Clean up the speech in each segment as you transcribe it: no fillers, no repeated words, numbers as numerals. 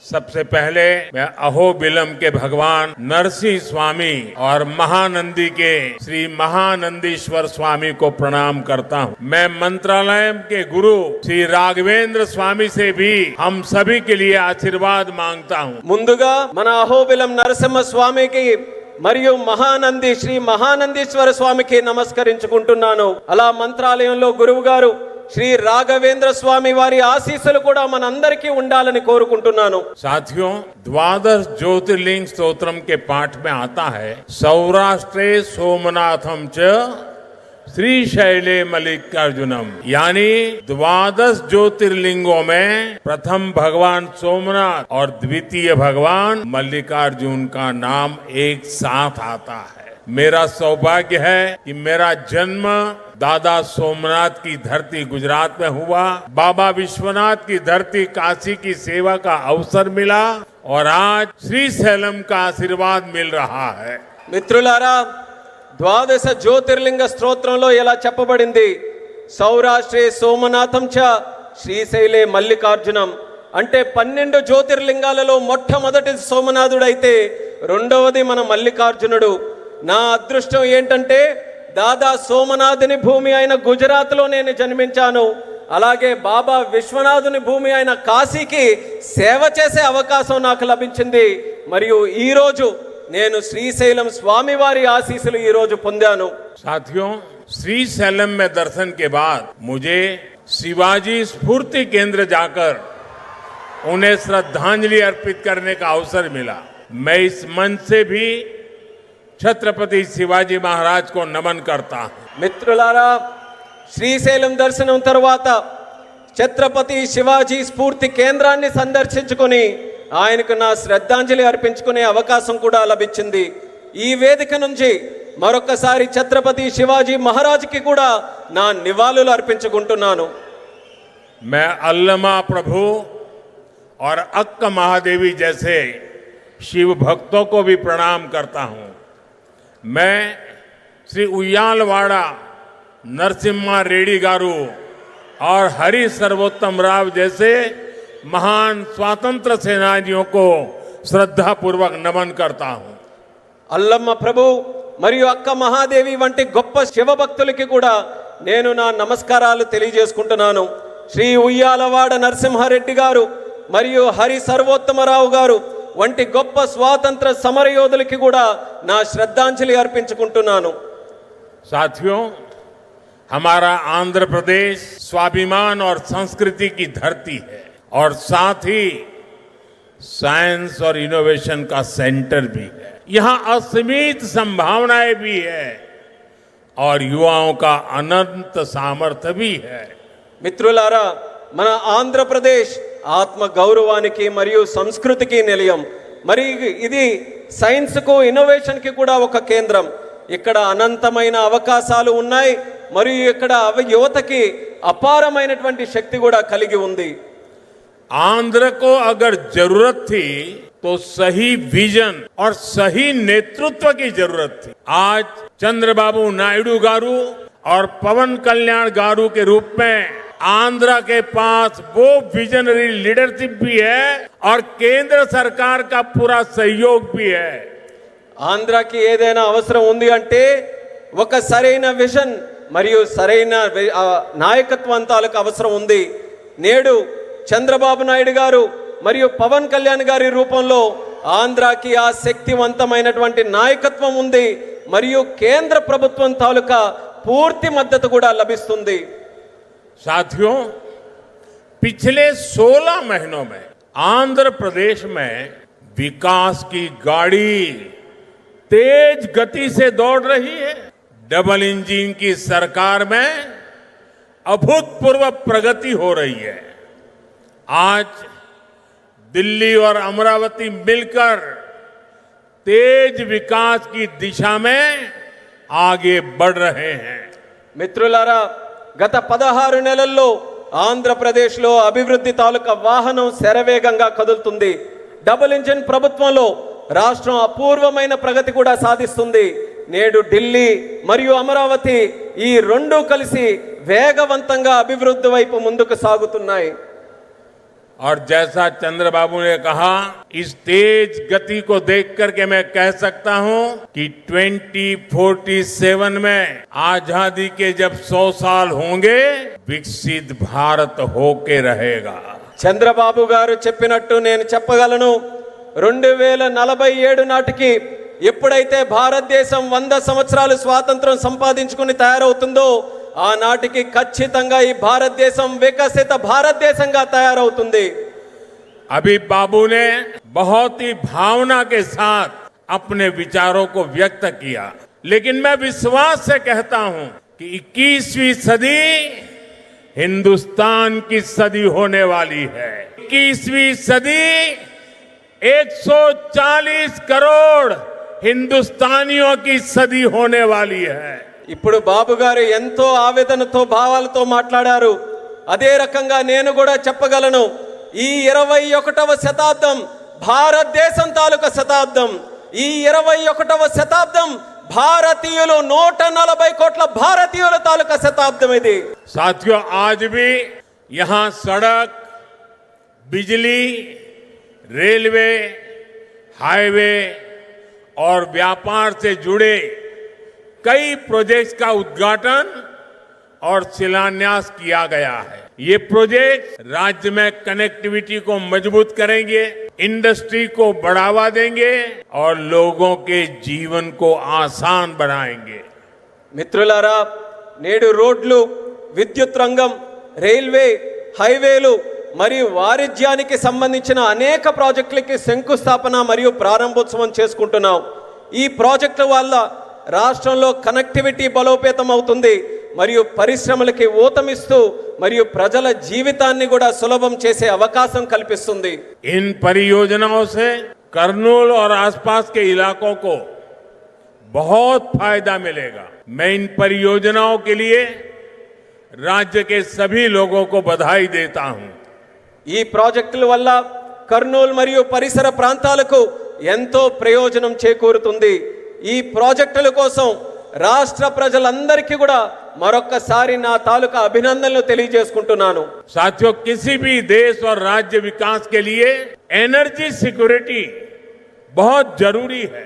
सबसे पहले मैं अहोबिलम के भगवान नरसिंह स्वामी और महानंदी के श्री महानंदीश्वर स्वामी को प्रणाम करता हूँ। मैं मंत्रालय के गुरु श्री राघवेंद्र स्वामी से भी हम सभी के लिए आशीर्वाद मांगता हूँ। ముందుగా మన అహోబిలం నరసింహ స్వామికి మరియు మహానంది శ్రీ మహానందీశ్వర స్వామికి నమస్కరించుకుంటున్నాను। అలా మంత్రాలయంలో గురువు గారు శ్రీ రాఘవేంద్ర స్వామి వారి ఆశీస్సులు కూడా మనందరికీ ఉండాలని కోరుకుంటున్నాను। साथियों, द्वादश ज्योतिर्लिंग स्तोत्रम के पाठ में आता है सौराष्ट्रे सोमनाथम च श्रीशैले मल्लिकार्जुनम, यानी द्वादश ज्योतिर्लिंगों में प्रथम भगवान सोमनाथ और द्वितीय भगवान मल्लिकार्जुन का नाम एक साथ आता है। मेरा सौभाग्य है कि मेरा जन्म दादा सोमनाथ की धरती गुजरात में हुआ, बाबा विश्वनाथ की धरती काशी की सेवा का अवसर मिला और आज श्रीशैलम का आशीर्वाद मिल रहा है। మిత్రులారా, ద్వాదశ జ్యోతిర్లింగ స్తోత్రంలో ఇలా చెప్పబడింది, సౌరాష్ట్రే సోమనాథం చ శ్రీశైలే మల్లికార్జునం, అంటే 12 జ్యోతిర్లింగాలలో మొట్టమొదటి సోమనాథుడైతే రెండవది మన మల్లికార్జునుడు। నా అదృష్టం ఏంటంటే దాదా సోమనాథుని భూమి అయిన గుజరాత్లో నేను జన్మించాను, అలాగే బాబా విశ్వనాథుని భూమి అయిన కాశీకి సేవ చేసే అవకాశం నాకు లభించింది। మరియు ఈ రోజు నేను శ్రీశైలం స్వామి వారి ఆశీస్సులు ఈ రోజు పొందాను। साथियों, श्रीशैलम में दर्शन के बाद मुझे शिवाजी स्फूर्ति केंद्र जाकर उन्हें श्रद्धांजलि अर्पित करने का अवसर मिला। मैं इस मंच से भी छत्रपति शिवाजी महाराज को नमन करता हूँ। మిత్రులారా, శ్రీశైలం దర్శనం తర్వాత ఛత్రపతి శివాజీ స్ఫూర్తి కేంద్రాన్ని సందర్శించుకొని ఆయనకు నా శ్రద్ధాంజలి అర్పించుకునే అవకాశం కూడా లభించింది। ఈ వేదిక నుంచి మరొకసారి ఛత్రపతి శివాజీ మహారాజ్కి కూడా నా నివాళులు అర్పించుకుంటున్నాను। मैं अल्लमा प्रभु और अक्क महादेवी जैसे शिव भक्तों को भी प्रणाम करता हूँ। मैं श्री उయ్యాలవాడ नरसिम्हा रेड्डी गारू और हरि सर्वोत्तम राव जैसे महान स्वातंत्र सेनानियों को श्रद्धा पूर्वक नमन करता हूँ। అల్లమ్మ ప్రభు మరియు అక్క మహాదేవి వంటి గొప్ప శివభక్తులకి కూడా నేను నా నమస్కారాలు తెలియజేసుకుంటున్నాను। శ్రీ ఉయ్యాలవాడ నరసింహారెడ్డి గారు మరియు హరి సర్వోత్తమరావు గారు వంటి గొప్ప స్వాతంత్ర సమరయోధులకి కూడా నా శ్రద్ధాంజలి అర్పించుకుంటున్నాను। साथियों, हमारा आंध्र प्रदेश स्वाभिमान और संस्कृति की धरती है और साथ ही साइंस और इनोवेशन का सेंटर भी है। यहाँ असीमित संभावनाएं भी है और युवाओं का अनंत सामर्थ्य भी है। మిత్రులారా, మన ఆంధ్రప్రదేశ్ ఆత్మ గౌరవానికి మరియు సంస్కృతికి నిలయం, మరి ఇది సైన్స్కు ఇన్నోవేషన్కి కూడా ఒక కేంద్రం। ఇక్కడ అనంతమైన అవకాశాలు ఉన్నాయి మరియు ఇక్కడ యువతకి అపారమైనటువంటి శక్తి కూడా కలిగి ఉంది। आंध्र को अगर जरूरत थी तो सही विजन और सही नेतृत्व की जरूरत थी। आज चंद्रबाबू नायडू गारू और पवन कल्याण गारू के रूप में आंध्र के पास वो विजनरी लीडरशिप भी है और केंद्र सरकार का पूरा सहयोग भी है। ఆంధ్రాకి ఏదైనా అవసరం ఉంది అంటే ఒక సరైన విజన్ మరియు సరైన నాయకత్వం తాలూకు అవసరం ఉంది। నేడు చంద్రబాబు నాయుడు గారు మరియు పవన్ కళ్యాణ్ గారి రూపంలో ఆంధ్రాకి ఆ శక్తివంతమైనటువంటి నాయకత్వం ఉంది మరియు కేంద్ర ప్రభుత్వం తాలూకా పూర్తి మద్దతు కూడా లభిస్తుంది। साथियों, पिछले 16 महीनों में आंध्र प्रदेश में विकास की गाड़ी तेज गति से दौड़ रही है। डबल इंजन की सरकार में अभूतपूर्व प्रगति हो रही है। आज दिल्ली और अमरावती मिलकर तेज विकास की दिशा में आगे बढ़ रहे हैं। మిత్రులారా, గత 16 నెలల్లో ఆంధ్రప్రదేశ్లో అభివృద్ధి తాలూకా వాహనం శరవేగంగా కదులుతుంది। డబుల్ ఇంజిన్ ప్రభుత్వంలో రాష్ట్రం అపూర్వమైన ప్రగతి కూడా సాధిస్తుంది। నేడు ఢిల్లీ మరియు అమరావతి ఈ రెండు కలిసి వేగవంతంగా అభివృద్ధి వైపు ముందుకు సాగుతున్నాయి। और जैसा चंद्रबाबू ने कहा, इस तेज गति को देख करके मैं कह सकता हूं कि 2047 में आजादी के जब 100 साल होंगे, विकसित भारत होके रहेगा। చంద్రబాబు గారు చెప్పినట్టు నేను చెప్పగలను, 2047 నాటికి ఎప్పుడైతే భారతదేశం 100 సంవత్సరాలు స్వాతంత్రం సంపాదించుకుని తయారవుతుందో, ఆనాటికి ఖచ్చితంగా ఈ భారతదేశం వికసిత భారతదేశంగా తయారవుతుంది. अभी बाबू ने बहुत ही भावना के साथ अपने विचारों को व्यक्त किया, लेकिन मैं विश्वास से कहता हूं कि 21वीं सदी हिंदुस्तान की सदी होने वाली है। 21वीं सदी 140 करोड़ हिंदुस्तानियों की सदी होने वाली है। ఇప్పుడు బాబు గారు ఎంతో ఆవేదనతో భావాలతో మాట్లాడారు. అదే రకంగా నేను కూడా చెప్పగలను, ఈ 21వ శతాబ్దం భారతదేశం తాలూకా శతాబ్దం. ఈ 21వ శతాబ్దం భారతీయులు 140 కోట్ల భారతీయుల తాలూకా శతాబ్దం ఇది. साथियों, आज भी यहां सड़क, बिजली, रेलवे, हाईवे और व्यापार से जुड़े कई प्रोजेक्ट्स का उद्घाटन और शिलान्यास किया गया है। ये प्रोजेक्ट राज्य में कनेक्टिविटी को मजबूत करेंगे, इंडस्ट्री को बढ़ावा देंगे और लोगों के जीवन को आसान बनाएंगे। మిత్రులారా, నేడు రోడ్లు, విద్యుత్ రంగం, రైల్వే, హైవేలు మరియు వాణిజ్యానికి సంబంధించిన అనేక ప్రాజెక్టులకి శంకుస్థాపన మరియు ప్రారంభోత్సవం చేసుకుంటున్నాం. ఈ ప్రాజెక్టుల వల్ల రాష్ట్రంలో కనెక్టివిటీ బలోపేతం అవుతుంది మరియు పరిశ్రమలకి ఊతమిస్తూ మరియు ప్రజల జీవితాన్ని కూడా సులభం చేసే అవకాశం కల్పిస్తుంది. इन परियोजनाओं से कर्नूल और आसपास के इलाकों को बहुत फायदा मिलेगा। मैं इन परियोजनाओं के लिए राज्य के सभी लोगों को बधाई देता हूं। ఈ ప్రాజెక్టుల వల్ల కర్నూలు మరియు పరిసర ప్రాంతాలకు ఎంతో ప్రయోజనం చేకూరుతుంది. ఈ ప్రాజెక్టుల కోసం రాష్ట్ర ప్రజలందరికీ కూడా మరొక్కసారి నా తాలూకా అభినందనలు తెలియజేసుకుంటున్నాను. साथियों, किसी भी देश और राज्य विकास के लिए एनर्जी सिक्योरिटी बहुत जरूरी है।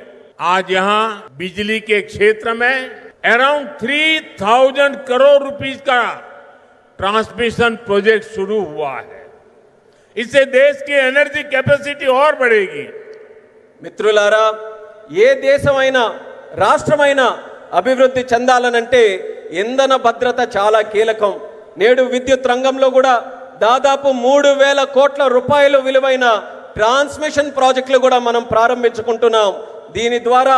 आज यहां बिजली के क्षेत्र में अराउंड 3000 करोड़ रुपीस का ट्रांसमिशन प्रोजेक्ट शुरू हुआ है। इससे देश की एनर्जी कैपेसिटी और बढ़ेगी। మిత్రులారా, ఏ దేశమైనా రాష్ట్రమైనా అభివృద్ధి చెందాలనంటే ఇంధన భద్రత చాలా కీలకం. నేడు విద్యుత్ రంగంలో కూడా దాదాపు 3000 కోట్ల రూపాయలు విలువైన ట్రాన్స్మిషన్ ప్రాజెక్టులు కూడా మనం ప్రారంభించుకుంటున్నాం. దీని ద్వారా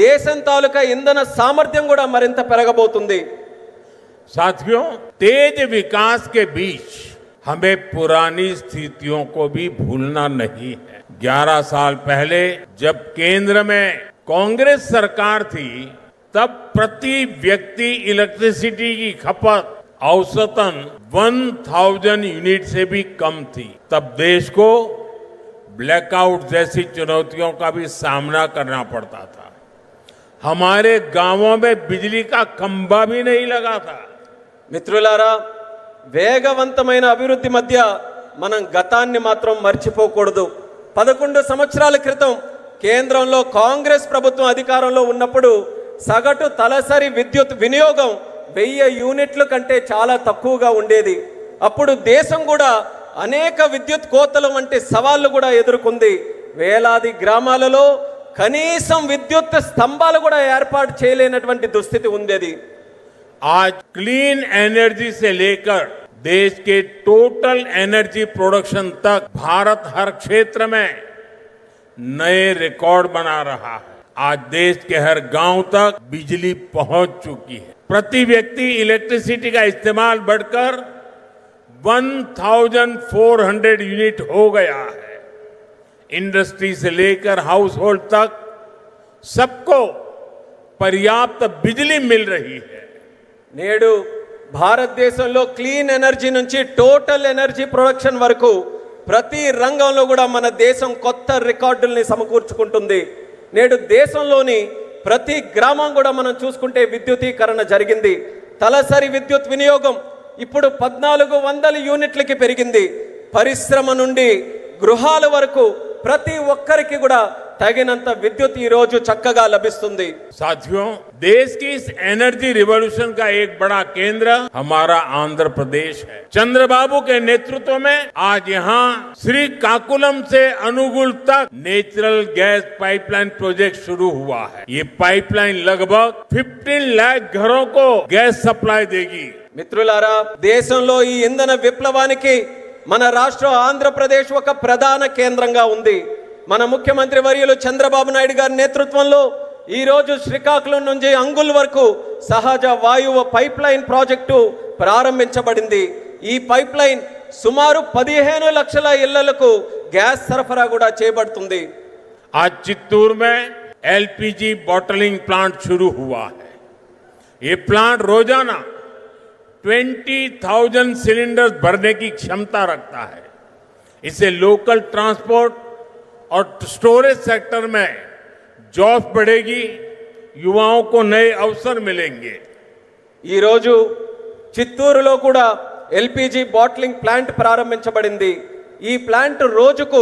దేశం తాలూకా ఇంధన సామర్థ్యం కూడా మరింత పెరగబోతుంది. साथियों, तेज विकास के बीच हमें पुरानी स्थितियों को भी भूलना नहीं है। 11 साल पहले जब केंद्र में कांग्रेस सरकार थी, तब प्रति व्यक्ति इलेक्ट्रिसिटी की खपत औसतन 1000 यूनिट से भी कम थी। तब देश को ब्लैकआउट जैसी चुनौतियों का भी सामना करना पड़ता था। हमारे गांवों में बिजली का खंभा भी नहीं लगा था। మిత్రులారా, వేగవంతమైన అభివృద్ధి మధ్య మనం గతాన్ని మాత్రం మర్చిపోకూడదు. 11 సంవత్సరాల క్రితం కేంద్రంలో కాంగ్రెస్ ప్రభుత్వం అధికారంలో ఉన్నప్పుడు సగటు తలసరి విద్యుత్ వినియోగం 1000 యూనిట్ల కంటే చాలా తక్కువగా ఉండేది. అప్పుడు దేశం కూడా అనేక విద్యుత్ కోతలు వంటి సవాళ్లు కూడా ఎదుర్కొంది. వేలాది గ్రామాలలో కనీసం విద్యుత్ స్తంభాలు కూడా ఏర్పాటు చేయలేనటువంటి దుస్థితి ఉండేది. आज क्लीन एनर्जी से लेकर देश के टोटल एनर्जी प्रोडक्शन तक भारत हर क्षेत्र में नए रिकॉर्ड बना रहा है। आज देश के हर गांव तक बिजली पहुंच चुकी है। प्रति व्यक्ति इलेक्ट्रिसिटी का इस्तेमाल बढ़कर 1400 यूनिट हो गया है। इंडस्ट्री से लेकर हाउस होल्ड तक सबको पर्याप्त बिजली मिल रही है। నేడు భారతదేశంలో క్లీన్ ఎనర్జీ నుంచి టోటల్ ఎనర్జీ ప్రొడక్షన్ వరకు ప్రతి రంగంలో కూడా మన దేశం కొత్త రికార్డుల్ని సమకూర్చుకుంటుంది. నేడు దేశంలోని ప్రతి గ్రామం కూడా మనం చూసుకుంటే విద్యుతీకరణ జరిగింది. తలసరి విద్యుత్ వినియోగం ఇప్పుడు 1400 యూనిట్లకి పెరిగింది. పరిశ్రమ నుండి గృహాల వరకు ప్రతి ఒక్కరికి కూడా తగినంత విద్యుత్ ఈ రోజు చక్కగా లభిస్తుంది. साथियों, देश की इस एनर्जी रिवॉल्यूशन का एक बड़ा केंद्र हमारा आंध्र प्रदेश है. चंद्रबाबू के नेतृत्व में आज यहाँ श्रीकाकुलम से अनुगुल तक नेचुरल गैस पाइपलाइन प्रोजेक्ट शुरू हुआ है. ये पाइपलाइन लगभग 15 लाख घरों को गैस सप्लाई देगी. మిత్రులారా, దేశంలో ఈ ఇంధన విప్లవానికి మన రాష్ట్రం ఆంధ్రప్రదేశ్ ఒక ప్రధాన కేంద్రంగా ఉంది. మన ముఖ్యమంత్రి వర్యులు చంద్రబాబు నాయుడు గారి నేతృత్వంలో ఈ రోజు శ్రీకాకుళం నుంచి అంగుల్ వరకు సహజ వాయువు పైప్ లైన్ ప్రాజెక్టు ప్రారంభించబడింది. ఈ పైప్ లైన్ సుమారు 15 లక్షల ఇళ్లకు గ్యాస్ సరఫరా కూడా చేయబడుతుంది. आज चित्तूर में एलपीजी बॉटलिंग प्लांट शुरू हुआ है. ये प्लांट रोजाना 20,000 सिलेंडर्स भरने की क्षमता रखता है. इससे लोकल ट्रांसपोर्ट और स्टोरेज सेक्टर में जॉब बढ़ेगी, युवाओं को नए अवसर मिलेंगे. ఈ రోజు చిత్తూరులో కూడా ఎల్పిజి బాట్లింగ్ ప్లాంట్ ప్రారంభించబడింది. ఈ ప్లాంట్ రోజుకు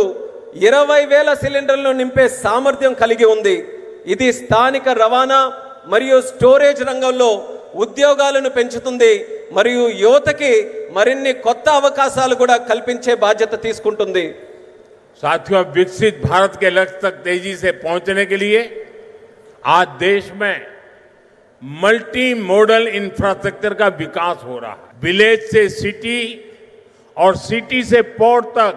20,000 సిలిండర్లను నింపే సామర్థ్యం కలిగి ఉంది. ఇది స్థానిక రవాణా మరియు స్టోరేజ్ రంగంలో ఉద్యోగాలను పెంచుతుంది మరియు యువతకి మరిన్ని కొత్త అవకాశాలు కూడా కల్పించే బాధ్యత తీసుకుంటుంది. साथियों, विकसित भारत के लक्ष्य तक तेजी से पहुंचने के लिए आज देश में मल्टी मॉडल इंफ्रास्ट्रक्चर का विकास हो रहा है. विलेज से सिटी और सिटी से पोर्ट तक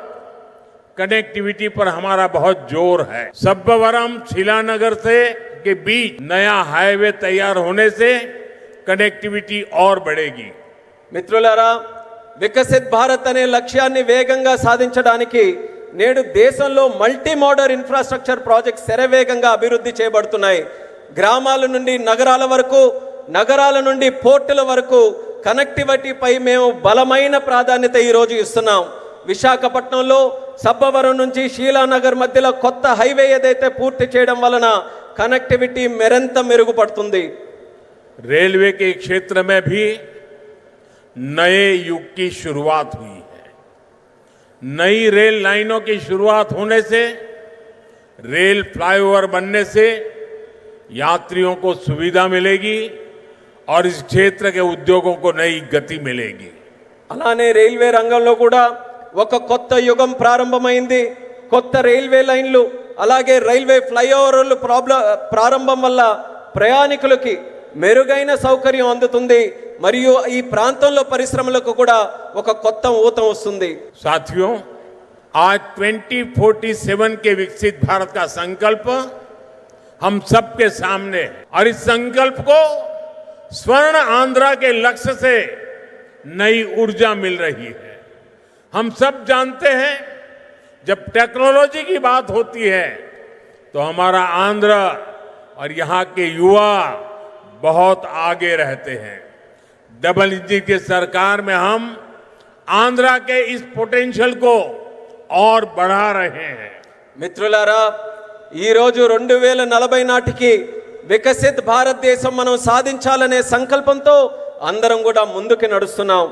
कनेक्टिविटी पर हमारा बहुत जोर है. सब्बवरम शिलानगर से के बीच नया हाईवे तैयार होने से कनेक्टिविटी और बढ़ेगी. మిత్రులారా, వికసిత్ భారత్ అనే లక్ష్యాన్ని వేగంగా సాధించడానికి నేడు దేశంలో మల్టీ మోడల్ ఇన్ఫ్రాస్ట్రక్చర్ ప్రాజెక్ట్స్ శరవేగంగా అభివృద్ధి చేయబడుతున్నాయి. గ్రామాల నుండి నగరాల వరకు, నగరాల నుండి పోర్టుల వరకు కనెక్టివిటీపై మేము బలమైన ప్రాధాన్యత ఈరోజు ఇస్తున్నాం. విశాఖపట్నంలో సబ్బవరం నుంచి షీలానగర్ మధ్యలో కొత్త హైవే ఏదైతే పూర్తి చేయడం వలన కనెక్టివిటీ మరింత మెరుగుపడుతుంది. रेलवे के क्षेत्र में भी नए युग की शुरुआत हुई है. नई रेल लाइनों की शुरुआत होने से, रेल फ्लाईओवर बनने से यात्रियों को सुविधा मिलेगी और इस क्षेत्र के उद्योगों को नई गति मिलेगी. అలానే రైల్వే రంగంలో కూడా ఒక కొత్త యుగం ప్రారంభమైంది. కొత్త రైల్వే లైన్లు అలాగే రైల్వే ఫ్లైఓవర్లు ప్రారంభం వల్ల ప్రయాణికులకి మెరుగైన సౌకర్యం అందుతుంది మరియు ఈ ప్రాంతంలో పరిశ్రమలకు కూడా ఒక కొత్త ఊతం వస్తుంది. साथियों, आज 2047 के विकसित भारत का संकल्प हम सबके सामने है और इस संकल्प को स्वर्ण आंध्रा के लक्ष्य से नई ऊर्जा मिल रही है. हम सब जानते हैं, जब टेक्नोलॉजी की बात होती है तो हमारा आंध्र और यहाँ के युवा बहुत आगे रहते हैं. डबल इंजन की सरकार में हम आंध्रा के इस पोटेंशियल को और बढ़ा रहे हैं. మిత్రులారా, ఈ రోజు 2040 నాటికి వికసిత్ భారతదేశం మనం సాధించాలనే సంకల్పంతో అందరం కూడా ముందుకు నడుస్తున్నాం.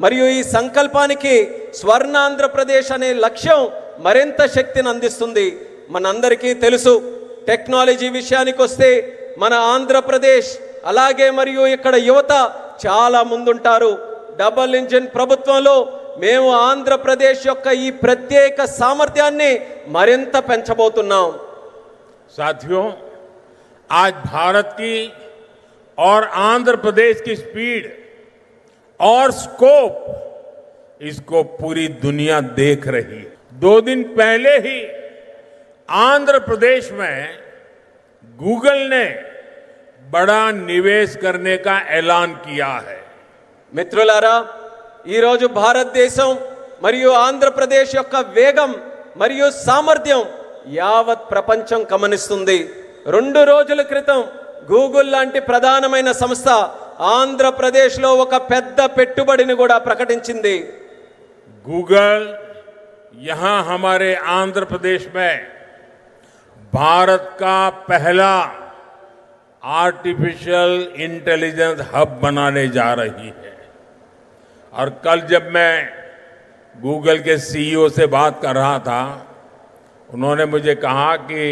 మరియు ఈ సంకల్పానికి స్వర్ణ ఆంధ్రప్రదేశ్ అనే లక్ష్యం మరింత శక్తిని అందిస్తుంది. మనందరికీ తెలుసు, టెక్నాలజీ విషయానికి వస్తే మన ఆంధ్రప్రదేశ్ అలాగే మరియు ఇక్కడ యువత చాలా ముందుంటారు. డబుల్ ఇంజిన్ ప్రభుత్వంలో మేము ఆంధ్రప్రదేశ్ యొక్క ఈ ప్రత్యేక సామర్థ్యాన్ని మరింత పెంచబోతున్నాం. साथियों, आज भारत की और आंध्र प्रदेश की स्पीड और स्कोप, इसको पूरी दुनिया देख रही है. 2 दिन पहले ही आंध्र प्रदेश में गूगल ने बड़ा निवेश करने का ऐलान किया है. మిత్రులారా, ఈరోజు భారతదేశం మరియు ఆంధ్రప్రదేశ్ యొక్క వేగం మరియు సామర్థ్యం యావత్ ప్రపంచం గమనిస్తుంది. 2 రోజుల క్రితం గూగుల్ లాంటి ప్రధానమైన సంస్థ ఆంధ్రప్రదేశ్లో ఒక పెద్ద పెట్టుబడిని కూడా ప్రకటించింది. गूगल यहां हमारे आंध्र प्रदेश में भारत का पहला आर्टिफिशियल इंटेलिजेंस हब बनाने जा रही है. और कल जब मैं गूगल के सीईओ से बात कर रहा था। उन्होंने मुझे कहा कि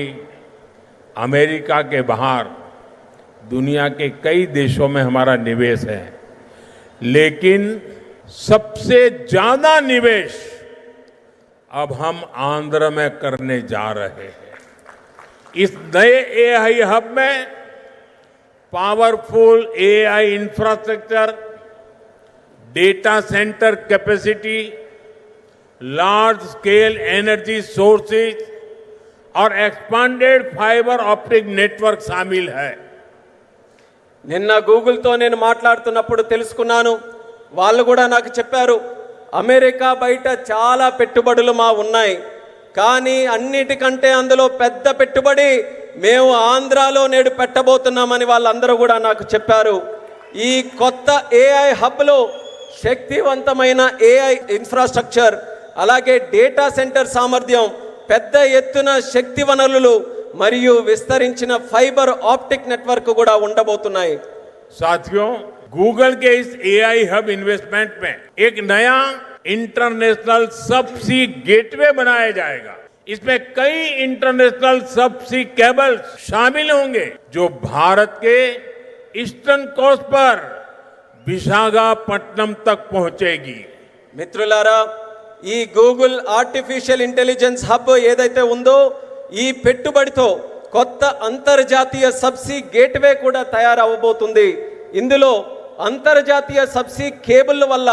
अमेरिका के बाहर दुनिया के कई देशों में हमारा निवेश है, लेकिन सबसे ज्यादा निवेश अब हम आंध्र में करने जा रहे हैं। इस नए एआई हब में powerful AI infrastructure, data centre capacity, large scale energy sources और एक्सपांडेड फाइबर ऑप्टिक नेटवर्क शामिल है। నిన్న గూగుల్తో నేను మాట్లాడుతున్నప్పుడు తెలుసుకున్నాను, వాళ్ళు కూడా నాకు చెప్పారు, అమెరికా బయట చాలా పెట్టుబడులు మా ఉన్నాయి, కానీ అన్నిటికంటే అందులో పెద్ద పెట్టుబడి మేము ఆంధ్రాలో నేడు పెట్టబోతున్నామని వాళ్ళందరూ కూడా నాకు చెప్పారు. ఈ కొత్త ఏఐ హబ్లో శక్తివంతమైన ఏఐ ఇన్ఫ్రాస్ట్రక్చర్, అలాగే డేటా సెంటర్ సామర్థ్యం, పెద్ద ఎత్తున శక్తి వనరులు మరియు విస్తరించిన ఫైబర్ ఆప్టిక్ నెట్వర్క్ కూడా ఉండబోతున్నాయి. साथियों, गूगल के इस एआई हब इन्वेस्टमेंट में एक नया इंटरनेशनल सबसी गेटवे बनाया जाएगा। इसमें कई इंटरनेशनल सबसी केबल्स शामिल होंगे जो भारत के ईस्टर्न कोस्ट पर विशाखापट्टनम तक पहुंचेगी। మిత్రులారా, ఈ గూగుల్ ఆర్టిఫిషియల్ ఇంటెలిజెన్స్ హబ్ ఏదైతే ఉందో ఈ పెట్టుబడితో కొత్త అంతర్జాతీయ సబ్సీ గేట్వే కూడా తయారవబోతుంది. ఇందులో అంతర్జాతీయ సబ్సీ కేబుల్ వల్ల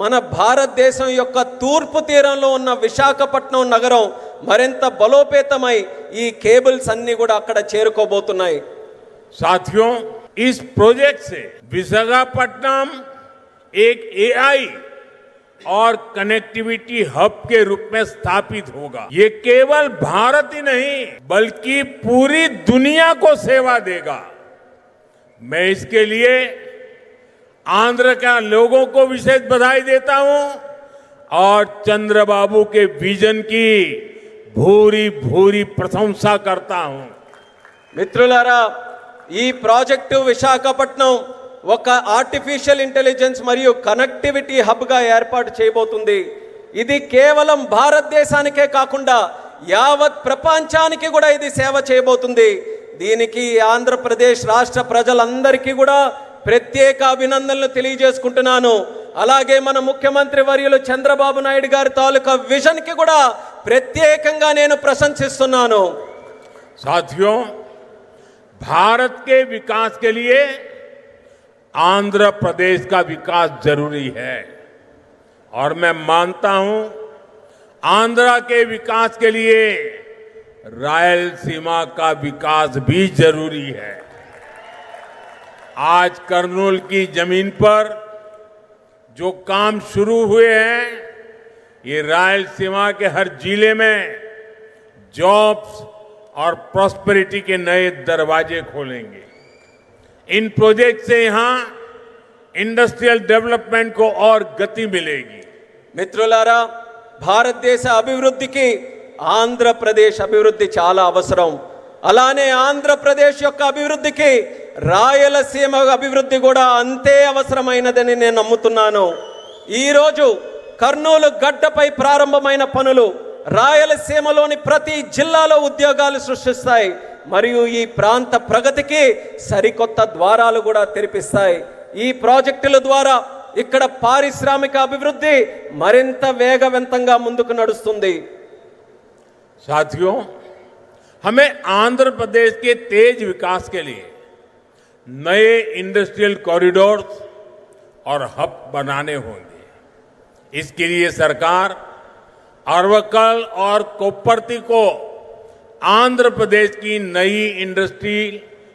మన భారతదేశం యొక్క తూర్పు తీరంలో ఉన్న విశాఖపట్నం నగరం మరింత బలోపేతమై ఈ కేబుల్స్ అన్ని కూడా అక్కడ చేరుకోబోతున్నాయి. साथियों, इस प्रोजेक्ट से विशाखापट्टनम एक एआई और कनेक्टिविटी हब के रूप में स्थापित होगा। ये केवल भारत ही नहीं बल्कि पूरी दुनिया को सेवा देगा। मैं इसके लिए आंध्र के लोगों को विशेष बधाई देता हूं और चंद्रबाबू के विजन की भूरी भूरी प्रशंसा करता हूं। మిత్రులారా, ఈ ప్రాజెక్టు విశాఖపట్నం ఒక ఆర్టిఫిషియల్ ఇంటెలిజెన్స్ మరియు కనెక్టివిటీ హబ్గా ఏర్పాటు చేయబోతుంది. ఇది కేవలం భారతదేశానికే కాకుండా యావత్ ప్రపంచానికి కూడా ఇది సేవ చేయబోతుంది. దీనికి ఆంధ్రప్రదేశ్ రాష్ట్ర ప్రజలందరికీ కూడా ప్రత్యేక అభినందనలు తెలియజేసుకుంటున్నాను. అలాగే మన ముఖ్యమంత్రి వర్యులు చంద్రబాబు నాయుడు గారి తాలూకా విజన్కి కూడా ప్రత్యేకంగా నేను ప్రశంసిస్తున్నాను. साथियों, भारत के विकास के लिए आंध्र प्रदेश का विकास जरूरी है और मैं मानता हूं आंध्र के विकास के लिए रायलसीमा का विकास भी जरूरी है। आज कर्नूल की जमीन पर जो काम शुरू हुए हैं, ये रायलसीमा के हर जिले में जॉब्स और प्रॉस्पेरिटी के नए दरवाजे खोलेंगे। इन प्रोजेक्ट से यहां इंडस्ट्रियल डेवलपमेंट को और गति मिलेगी। మిత్రులారా, భారతదేశ అభివృద్ధికి ఆంధ్రప్రదేశ్ అభివృద్ధి చాలా అవసరం. అలానే ఆంధ్రప్రదేశ్ యొక్క అభివృద్ధికి రాయలసీమ అభివృద్ధి కూడా అంతే అవసరమైనదని నేను నమ్ముతున్నాను. ఈరోజు కర్నూలు గడ్డపై ప్రారంభమైన పనులు రాయలసీమలోని ప్రతి జిల్లాలో ఉద్యోగాలు సృష్టిస్తాయి మరియు ఈ ప్రాంత ప్రగతికి సరికొత్త ద్వారాలు కూడా తెరిపిస్తాయి. ఈ ప్రాజెక్టుల ద్వారా ఇక్కడ పారిశ్రామిక అభివృద్ధి మరింత వేగవంతంగా ముందుకు నడుస్తుంది. साथियों, हमें आंध्र प्रदेश के तेज विकास के लिए नए इंडस्ट्रियल कॉरिडोर्स और हब बनाने होंगे। इसके लिए सरकार अरवक्कल और कोप्परती को आंध्र प्रदेश की नई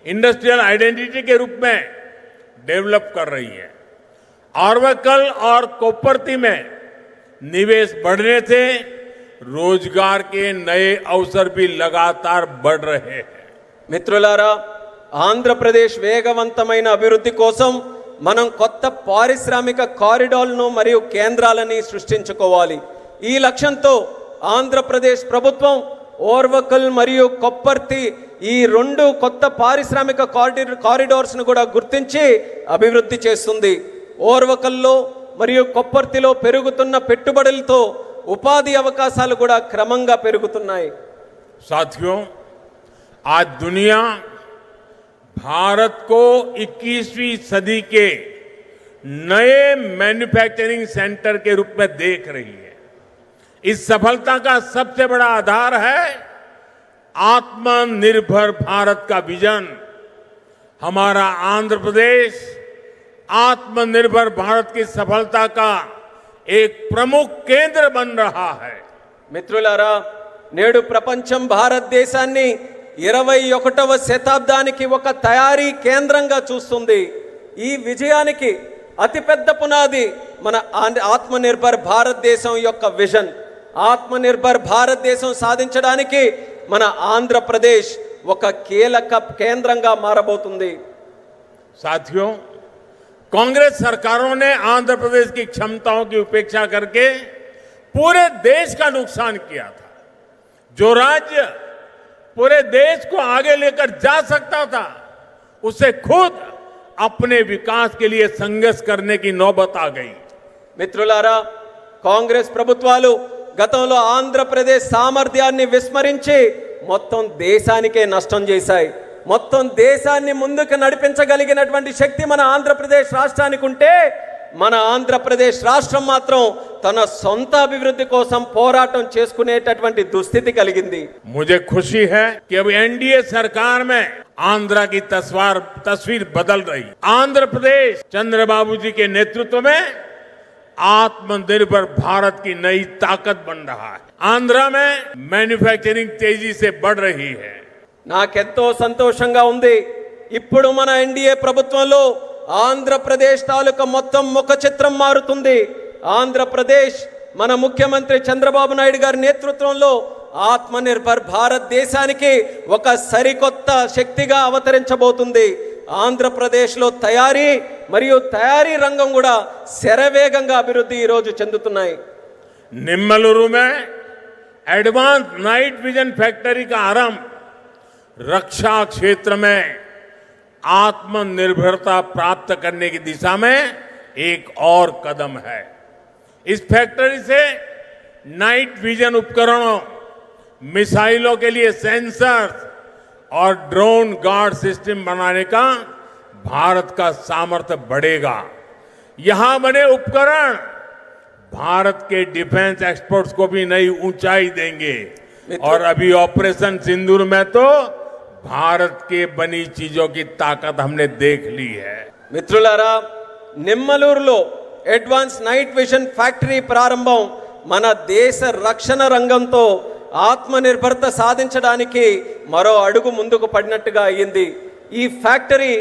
इंडस्ट्रियल आइडेंटिटी के रूप में डेवलप कर रही है। अरवक्कल और कोप्परती में निवेश बढ़ने से रोजगार के नए अवसर भी लगातार बढ़ रहे हैं. మిత్రులారా, ఆంధ్రప్రదేశ్ వేగవంతమైన అభివృద్ధి కోసం మనం కొత్త పారిశ్రామిక కారిడార్లను మరియు కేంద్రాలని సృష్టించుకోవాలి. ఈ లక్ష్యంతో ఆంధ్రప్రదేశ్ ప్రభుత్వం ఓర్వకల్ మరియు కొప్పర్తి ఈ రెండు కొత్త పారిశ్రామిక కారిడార్స్ను కూడా గుర్తించి అభివృద్ధి చేస్తుంది. ఓర్వకల్లో మరియు కొప్పర్తిలో పెరుగుతున్న పెట్టుబడులతో ఉపాధి అవకాశాలు కూడా క్రమంగా పెరుగుతున్నాయి. साथियों, आज दुनिया भारत को 21वीं सदी के नए मैन्युफैक्चरिंग सेंटर के रूप में देख रही है. इस सफलता का सबसे बड़ा आधार है आत्मनिर्भर भारत का विजन. हमारा आंध्र प्रदेश आत्मनिर्भर भारत की सफलता का एक प्रमुख केंद्र बन रहा है. మిత్రులారా, నేడు ప్రపంచం భారతదేశాన్ని 21వ శతాబ్దానికి ఒక తయారీ కేంద్రంగా చూస్తుంది. ఈ విజయానికి అతిపెద్ద పునాది మన ఆత్మనిర్భర్ భారతదేశం యొక్క విజన్. ఆత్మనిర్భర్ భారతదేశం సాధించడానికి మన ఆంధ్రప్రదేశ్ ఒక కీలక కేంద్రంగా మారబోతుంది. साथियों, कांग्रेस सरकारों ने आंध्र प्रदेश की क्षमताओं की उपेक्षा करके पूरे देश का नुकसान किया था. जो राज्य पूरे देश को आगे लेकर जा सकता था, उसे खुद अपने विकास के लिए संघर्ष करने की नौबत आ गई. మిత్రులారా, కాంగ్రెస్ ప్రభుత్వాలు గతంలో ఆంధ్రప్రదేశ్ సామర్థ్యాన్ని విస్మరించి మొత్తం దేశానికే నష్టం చేశాయి. మొత్తం దేశాన్ని ముందుకు నడిపించగలిగినటువంటి శక్తి మన ఆంధ్రప్రదేశ్ రాష్ట్రానికి ఉంటే, మన ఆంధ్రప్రదేశ్ రాష్ట్రం మాత్రం తన సొంత అభివృద్ధి కోసం పోరాటం చేసుకునేటటువంటి దుస్థితి కలిగింది. मुझे खुशी है कि अब एनडीए सरकार में आंध्र की तस्वीर बदल रही. आंध्र प्रदेश चंद्रबाबू जी के नेतृत्व में आत्मनिर्भर भारत की नई ताकत बन रहा है. आंध्र में मैन्युफैक्चरिंग तेजी से बढ़ रही है. నాకెంతో సంతోషంగా ఉంది. ఇప్పుడు మన ఎన్డీఏ ప్రభుత్వంలో ఆంధ్రప్రదేశ్ తాలూకా మొత్తం ముఖ చిత్రం మారుతుంది. ఆంధ్రప్రదేశ్ మన ముఖ్యమంత్రి చంద్రబాబు నాయుడు గారి నేతృత్వంలో ఆత్మనిర్భర్ భారతదేశానికి ఒక సరికొత్త శక్తిగా అవతరించబోతుంది. ఆంధ్రప్రదేశ్లో తయారీ మరియు తయారీ రంగం కూడా శరవేగంగా అభివృద్ధి ఈరోజు చెందుతున్నాయి. निम्मलुरु में एडवांस नाइट विजन फैक्ट्री का आरंभ रक्षा क्षेत्र में आत्मनिर्भरता प्राप्त करने की दिशा में एक और कदम है. इस फैक्ट्री से नाइट विजन उपकरणों, मिसाइलों के लिए सेंसर्स और ड्रोन गार्ड सिस्टम बनाने का भारत का सामर्थ्य बढ़ेगा. यहां बने उपकरण भारत के डिफेंस एक्सपोर्ट्स को भी नई ऊंचाई देंगे. और अभी ऑपरेशन सिंदूर में तो भारत के बनी चीजों की ताकत हमने देख ली है. మిత్రులారా, నిమ్మలూరులో అడ్వాన్స్ నైట్ విజన్ ఫ్యాక్టరీ ప్రారంభం మన దేశ రక్షణ రంగంతో ఆత్మనిర్భరత సాధించడానికి మరో అడుగు ముందుకు పడినట్టుగా అయ్యింది. ఈ ఫ్యాక్టరీ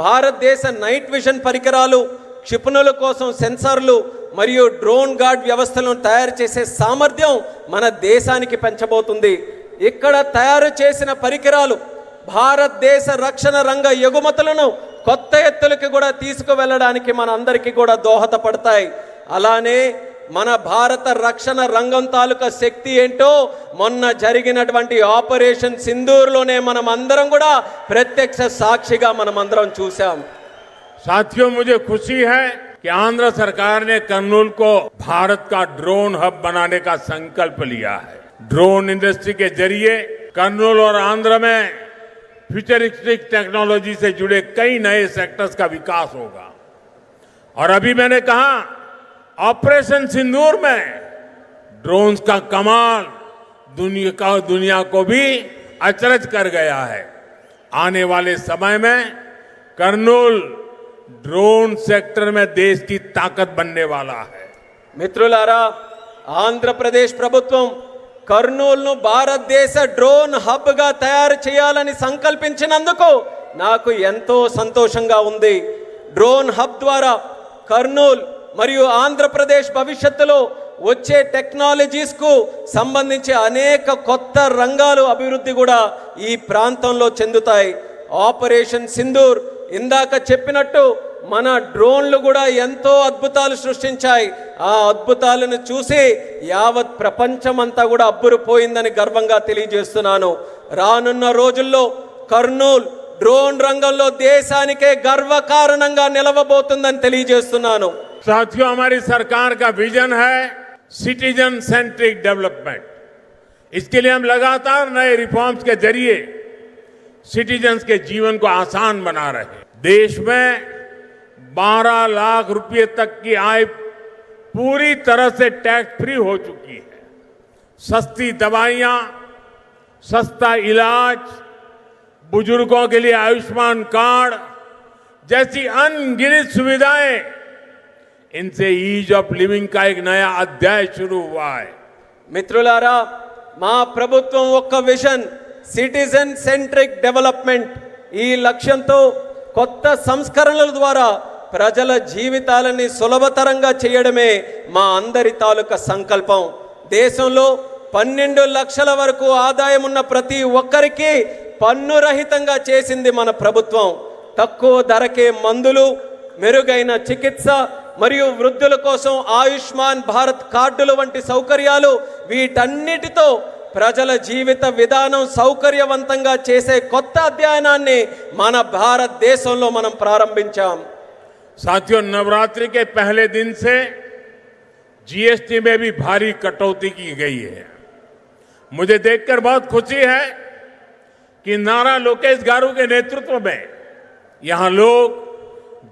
భారతదేశ నైట్ విజన్ పరికరాలు, క్షిపణుల కోసం సెన్సార్లు మరియు డ్రోన్ గార్డ్ వ్యవస్థలను తయారు చేసే సామర్థ్యం మన దేశానికి పెంచబోతుంది. ఇక్కడ తయారు చేసిన పరికరాలు భారతదేశ రక్షణ రంగ ఎగుమతులను కొత్త ఎత్తులకి కూడా తీసుకువెళ్ళడానికి మన అందరికీ కూడా దోహదపడతాయి. అలానే మన భారత రక్షణ రంగం తాలూకా శక్తి ఏంటో మొన్న జరిగినటువంటి ఆపరేషన్ సింధూర్లోనే మనం అందరం కూడా ప్రత్యక్ష సాక్షిగా మనం అందరం చూసాం. साथियों, मुझे खुशी है कि आंध्र सरकार ने कर्नूल को भारत का ड्रोन हब बनाने का संकल्प लिया है. ड्रोन इंडस्ट्री के जरिए कर्नूल और आंध्र में फ्यूचरिस्टिक टेक्नोलॉजी से जुड़े कई नए सेक्टर्स का विकास होगा. और अभी मैंने कहा, ऑपरेशन सिंदूर में ड्रोन्स का कमाल दुनिया को भी अचरज कर गया है. आने वाले समय में कर्नूल ड्रोन सेक्टर में देश की ताकत बनने वाला है. మిత్రులారా, ఆంధ్రప్రదేశ్ ప్రభుత్వం కర్నూలును భారతదేశ డ్రోన్ హబ్ గా తయారు చేయాలని సంకల్పించినందుకు నాకు ఎంతో సంతోషంగా ఉంది. డ్రోన్ హబ్ ద్వారా కర్నూలు మరియు ఆంధ్రప్రదేశ్ భవిష్యత్తులో వచ్చే టెక్నాలజీస్ కు సంబంధించి అనేక కొత్త రంగాలు అభివృద్ధి కూడా ఈ ప్రాంతంలో చెందుతాయి. ఆపరేషన్ సింధూర్ ఇందాక చెప్పినట్టు మన డ్రోన్లు కూడా ఎంతో అద్భుతాలు సృష్టించాయి. ఆ అద్భుతాలను చూసి యావత్ ప్రపంచమంతా కూడా అబ్బురుపోయిందని గర్వంగా తెలియజేస్తున్నాను. రానున్న రోజుల్లో కర్నూలు డ్రోన్ రంగంలో దేశానికే గర్వకారణంగా నిలవబోతుందని తెలియజేస్తున్నాను. साथियों, हमारी सरकार का विजन है सिटीजन सेंट्रिक डेवलपमेंट। इसके लिए हम लगातार नए रिफॉर्म्स के जरिए सिटीजन्स के जीवन को आसान बना रहे हैं। देश में 12 लाख रुपए तक की आय पूरी तरह से टैक्स फ्री हो चुकी है। सस्ती दवाइयां, सस्ता इलाज, बुजुर्गों के लिए आयुष्मान कार्ड जैसी अनगिनत सुविधाएं, इनसे ईज ऑफ लिविंग का एक नया अध्याय शुरू हुआ है। మిత్రులారా, మా ప్రభుత్వం ఒక్క విజన్ సిటిజన్ సెంట్రిక్ డెవలప్మెంట్ ఈ లక్ష్యంతో కొత్త సంస్కరణల ద్వారా ప్రజల జీవితాలని సులభతరంగా చేయడమే మా అందరి తాలూకా సంకల్పం. దేశంలో 12 లక్షల వరకు ఆదాయం ఉన్న ప్రతి ఒక్కరికి పన్ను రహితంగా చేసింది మన ప్రభుత్వం. తక్కువ ధరకే మందులు, మెరుగైన చికిత్స మరియు వృద్ధుల కోసం ఆయుష్మాన్ భారత్ కార్డులు వంటి సౌకర్యాలు, వీటన్నిటితో ప్రజల జీవిత విధానం సౌకర్యవంతంగా చేసే కొత్త అధ్యయనాన్ని మన భారతదేశంలో మనం ప్రారంభించాం. साथियों, नवरात्रि के पहले दिन से जीएसटी में भी भारी कटौती की गई है। मुझे देखकर बहुत खुशी है कि नारा लोकेश गारू के नेतृत्व में यहां लोग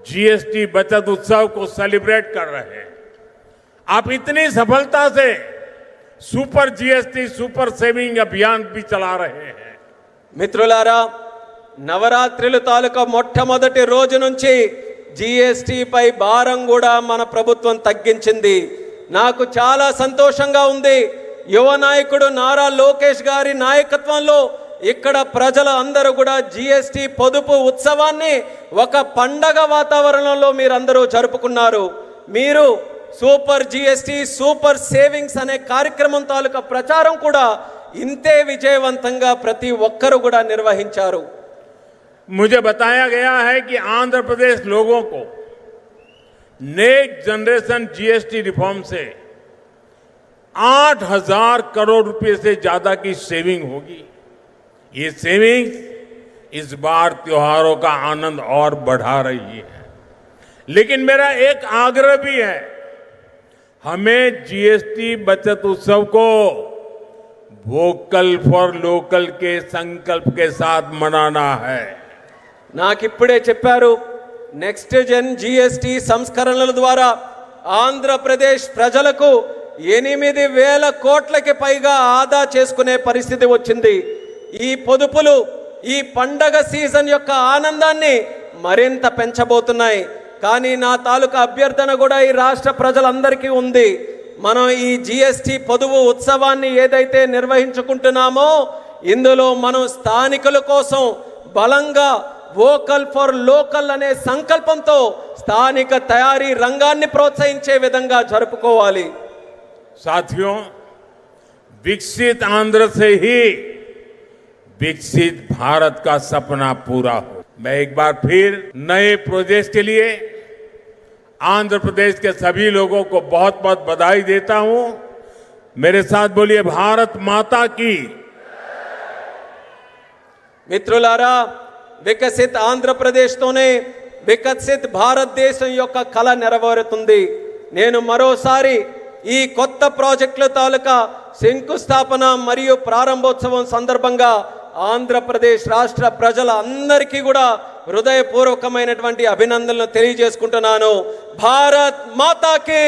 जीएसटी बचत उत्सव को सेलिब्रेट कर रहे हैं। आप इतनी सफलता से सुपर जीएसटी सुपर सेविंग अभियान भी चला रहे हैं। మిత్రులారా, నవరాత్రుల తాలూకా మొట్టమొదటి రోజు నుంచి జీఎస్టీ పై భారం కూడా మన ప్రభుత్వం తగ్గించింది. నాకు చాలా సంతోషంగా ఉంది. యువ నాయకుడు నారా లోకేష్ గారి నాయకత్వంలో ఇక్కడ ప్రజల అందరూ కూడా జీఎస్టీ పొదుపు ఉత్సవాన్ని ఒక పండగ వాతావరణంలో మీరందరూ జరుపుకున్నారు. మీరు సూపర్ జీఎస్టీ సూపర్ సేవింగ్స్ అనే కార్యక్రమం తాలూకా ప్రచారం కూడా ఇంతే విజయవంతంగా ప్రతి ఒక్కరు కూడా నిర్వహించారు. मुझे बताया गया है कि आंध्र प्रदेश लोगों को नेक्स्ट जनरेशन जीएसटी रिफॉर्म से 8,000 करोड़ रुपए से ज्यादा की सेविंग होगी। ये सेविंग्स इस बार त्योहारों का आनंद और बढ़ा रही है। लेकिन मेरा एक आग्रह भी है, हमें जीएसटी बचत उत्सव को वोकल फॉर लोकल के संकल्प के साथ मनाना है। నాకిప్పుడే చెప్పారు, నెక్స్ట్ జెన్ జీఎస్టీ సంస్కరణల ద్వారా ఆంధ్రప్రదేశ్ ప్రజలకు 8,000 కోట్లకి పైగా ఆదా చేసుకునే పరిస్థితి వచ్చింది. ఈ పొదుపులు ఈ పండగ సీజన్ యొక్క ఆనందాన్ని మరింత పెంచబోతున్నాయి. కానీ నా తాలూకా అభ్యర్థన కూడా ఈ రాష్ట్ర ప్రజలందరికీ ఉంది. మనం ఈ జీఎస్టీ పొదుపు ఉత్సవాన్ని ఏదైతే నిర్వహించుకుంటున్నామో ఇందులో మనం స్థానికుల కోసం బలంగా వోకల్ ఫర్ లోకల్ అనే సంకల్పంతో స్థానిక తయారీ రంగాన్ని ప్రోత్సహించే విధంగా జరుపుకోవాలి. साथियों, विकसित आंध्र से ही विकसित भारत का सपना पूरा हो। मैं एक बार फिर नए प्रोजेक्ट के लिए आंध्र प्रदेश के सभी लोगों को बहुत बहुत बधाई देता हूं। मेरे साथ बोलिए, भारत माता की। మిత్రులారా, వికసిత్ ఆంధ్రప్రదేశ్తోనే వికసిత్ భారతదేశం యొక్క కళ నెరవేరుతుంది. నేను మరోసారి ఈ కొత్త ప్రాజెక్టుల తాలూకా శంకుస్థాపన మరియు ప్రారంభోత్సవం సందర్భంగా ఆంధ్రప్రదేశ్ రాష్ట్ర ప్రజల అందరికీ కూడా హృదయపూర్వకమైనటువంటి అభినందనలు తెలియజేసుకుంటున్నాను. భారత్ మాతాకి,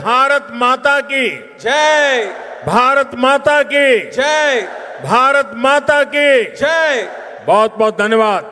भारत माता की జై, भारत माता की జై, भारत माता की జై. बहुत बहुत धन्यवाद।